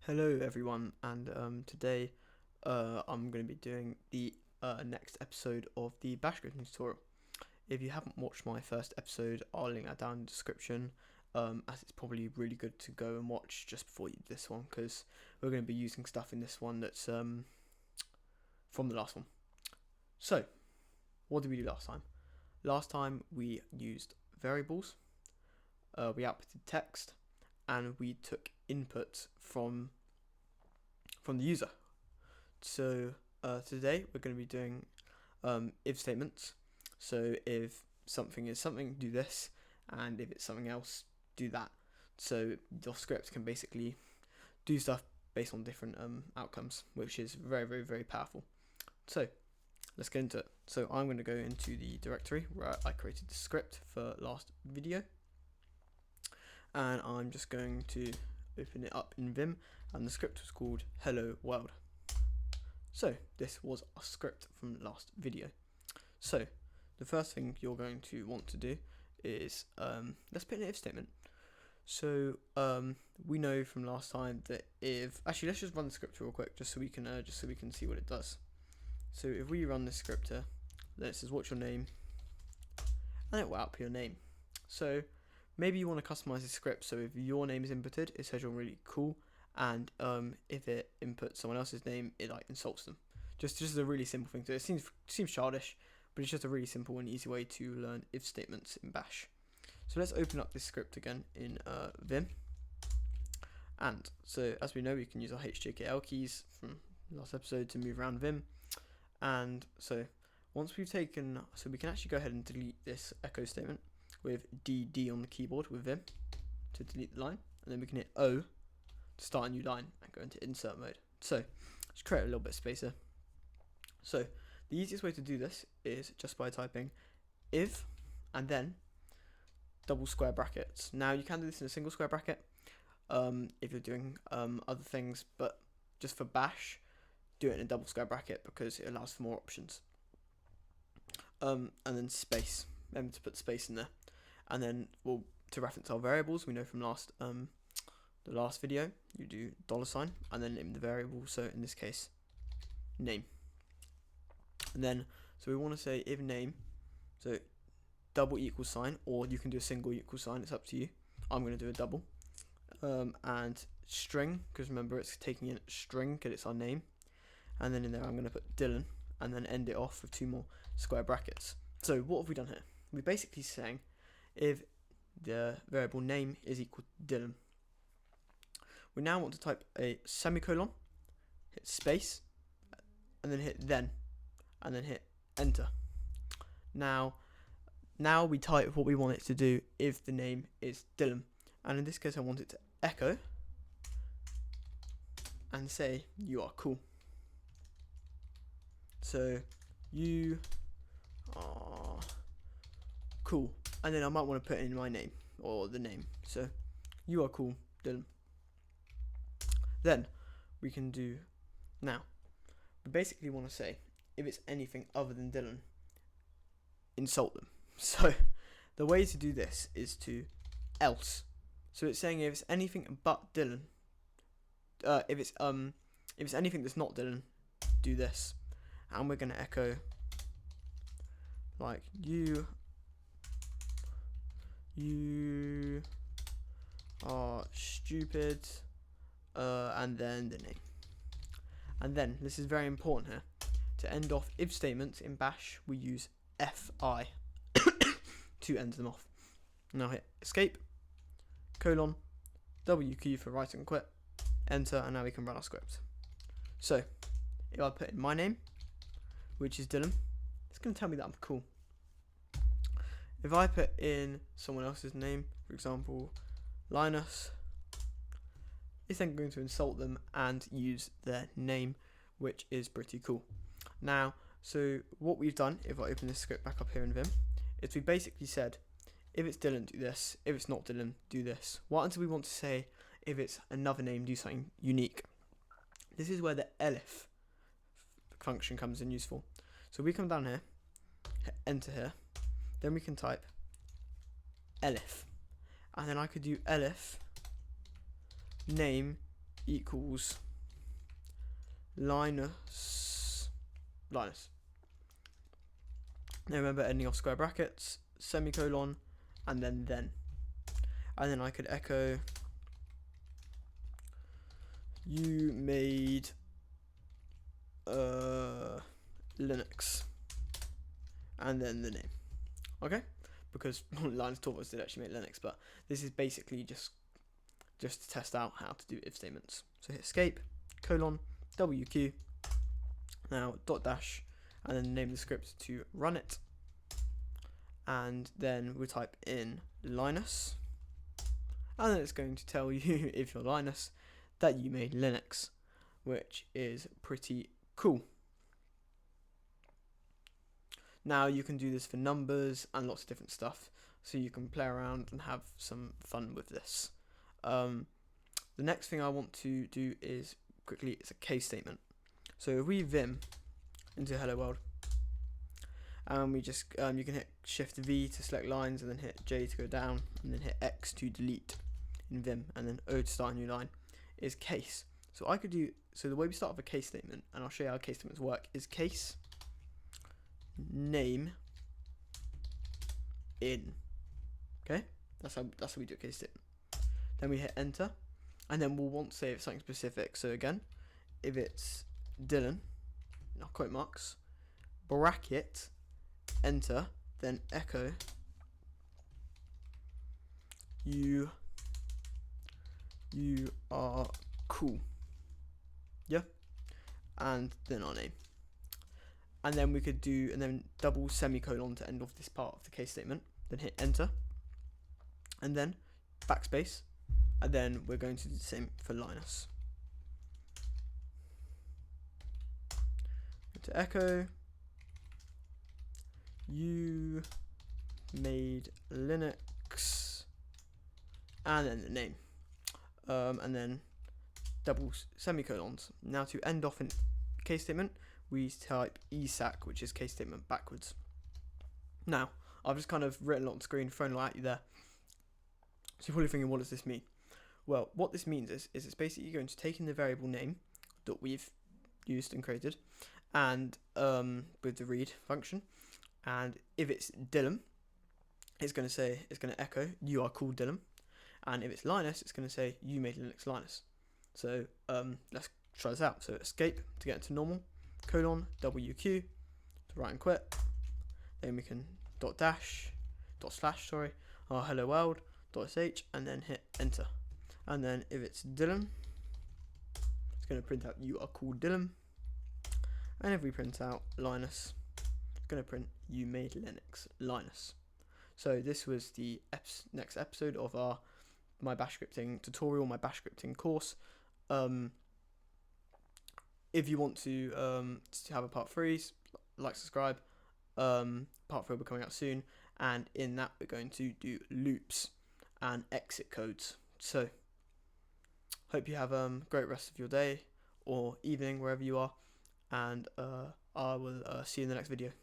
Hello everyone, and today I'm going to be doing the next episode of the bash scripting tutorial. If you haven't watched my first episode, I'll link that down in the description, as it's probably really good to go and watch just before you do this one, because we're going to be using stuff in this one that's from the last one. So, what did we do last time? Last time we used variables, we outputted text, and we took input from the user. So today we're going to be doing if statements. So if something is something, do this, and if it's something else, do that. So your script can basically do stuff based on different outcomes, which is very, very, very powerful. So let's get into it. So I'm going to go into the directory where I created the script for last video, and I'm just going to open it up in Vim, and the script was called Hello World. So this was a script from last video. So the first thing you're going to want to do is let's put an if statement. So we know from last time that if actually let's just run the script real quick just so we can see what it does. So if we run this script here, then it says what's your name, and it will output your name. So maybe you want to customize the script so if your name is inputted, it says you're really cool, and if it inputs someone else's name, it like insults them. Just a really simple thing. So it seems childish, but it's just a really simple and easy way to learn if statements in Bash. So let's open up this script again in Vim. And so as we know, we can use our HJKL keys from last episode to move around Vim. And so once we've taken, so we can actually go ahead and delete this echo statement with DD on the keyboard with Vim to delete the line, and then we can hit O to start a new line and go into insert mode. So let's create a little bit of space here. So the easiest way to do this is just by typing if and then double square brackets. Now you can do this in a single square bracket if you're doing other things, but just for Bash, do it in a double square bracket because it allows for more options. And then space. Remember to put space in there. And then, well, to reference our variables, we know from the last video, you do $, and then name the variable. So in this case, name. And then, so we want to say if name, so double equal sign, or you can do a single equal sign. It's up to you. I'm going to do a double. And string, because remember it's taking in string because it's our name. And then in there, I'm going to put Dylan, and then end it off with 2 more square brackets. So what have we done here? We're basically saying if the variable name is equal to Dylan. We now want to type a semicolon, hit space, and then hit then, and then hit enter. Now we type what we want it to do if the name is Dylan. And in this case, I want it to echo and say you are cool. So you are cool, and then I might want to put in my name or the name. So you are cool, Dylan. Then we can do, now we basically want to say if it's anything other than Dylan, insult them. So the way to do this is to else. So it's saying if it's anything but Dylan, if it's anything that's not Dylan, do this. And we're going to echo like you are stupid, and then the name. And then this is very important here. To end off if statements in Bash, we use FI to end them off. Now hit escape, colon, W key for write and quit, enter, and now we can run our script. So if I put in my name, which is Dylan, it's going to tell me that I'm cool. If I put in someone else's name, for example, Linus, it's then going to insult them and use their name, which is pretty cool. Now, so what we've done, if I open this script back up here in Vim, is we basically said, if it's Dylan, do this. If it's not Dylan, do this. What until we want to say, if it's another name, do something unique. This is where the elif function comes in useful. So we come down here, hit enter here, then we can type elif, and then I could do elif name equals Linus. Now remember, ending off square brackets, semicolon, and then. And then I could echo, you made Linux, and then the name. Okay, because Linus taught us did actually make Linux, but this is basically just to test out how to do if statements. So hit escape, colon, WQ, now dot dash, and then name the script to run it, and then we type in Linus, and then it's going to tell you, if you're Linus, that you made Linux, which is pretty cool. Now you can do this for numbers and lots of different stuff, so you can play around and have some fun with this. The next thing I want to do is quickly, it's a case statement. So if we vim into hello world, and we just you can hit shift V to select lines, and then hit J to go down, and then hit X to delete in vim, and then O to start a new line, is case. So I could do, so the way we start with a case statement, and I'll show you how case statements work, is case name in. Okay, that's how we do a case statement. Then we hit enter, and then we'll want to say if something specific. So again, if it's Dylan, now quote marks, bracket, enter, then echo, you are cool. Yeah, and then our name. And then we could do, and then double semicolon to end off this part of the case statement, then hit enter, and then backspace, and then we're going to do the same for Linus. To echo, you made Linux, and then the name, and then double semicolons. Now to end off in case statement, we type ESAC, which is case statement backwards. Now, I've just kind of written a lot on the screen, thrown a lot at you there. So you're probably thinking, what does this mean? Well, what this means is it's basically going to take in the variable name that we've used and created, and with the read function, and if it's Dylan, it's going to echo, you are called Dylan, and if it's Linus, it's going to say, you made Linux Linus. So let's try this out. So escape to get into normal, colon, WQ to write and quit. Then we can dot slash, our hello world, .sh, and then hit enter. And then if it's Dylan, it's going to print out you are called Dylan. And if we print out Linus, it's going to print you made Linux Linus. So this was the next episode of my bash scripting tutorial, my bash scripting course. If you want to have a part 3, like, subscribe. Part 3 will be coming out soon, and in that we're going to do loops and exit codes. So hope you have a great rest of your day or evening wherever you are, and I will see you in the next video.